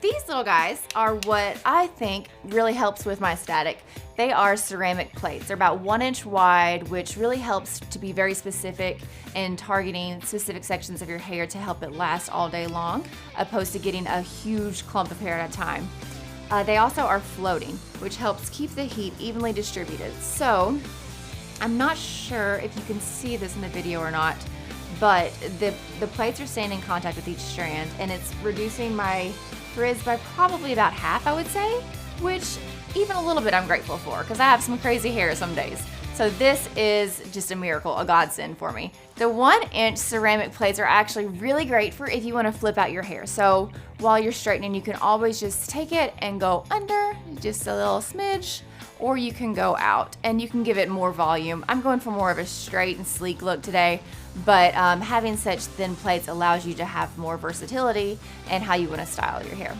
These little guys are what I think really helps with my static. They are ceramic plates. They're about 1 inch wide, which really helps to be very specific in targeting specific sections of your hair to help it last all day long, opposed to getting a huge clump of hair at a time. They also are floating, which helps keep the heat evenly distributed. So I'm not sure if you can see this in the video or not, but the plates are staying in contact with each strand, and it's reducing my frizz by probably about half, I would say, which even a little bit I'm grateful for, because I have some crazy hair some days. So this is just a miracle, a godsend for me. The 1 inch ceramic plates are actually really great for if you want to flip out your hair. So while you're straightening, you can always just take it and go under, just a little smidge, or you can go out and you can give it more volume. I'm going for more of a straight and sleek look today, but having such thin plates allows you to have more versatility in how you want to style your hair.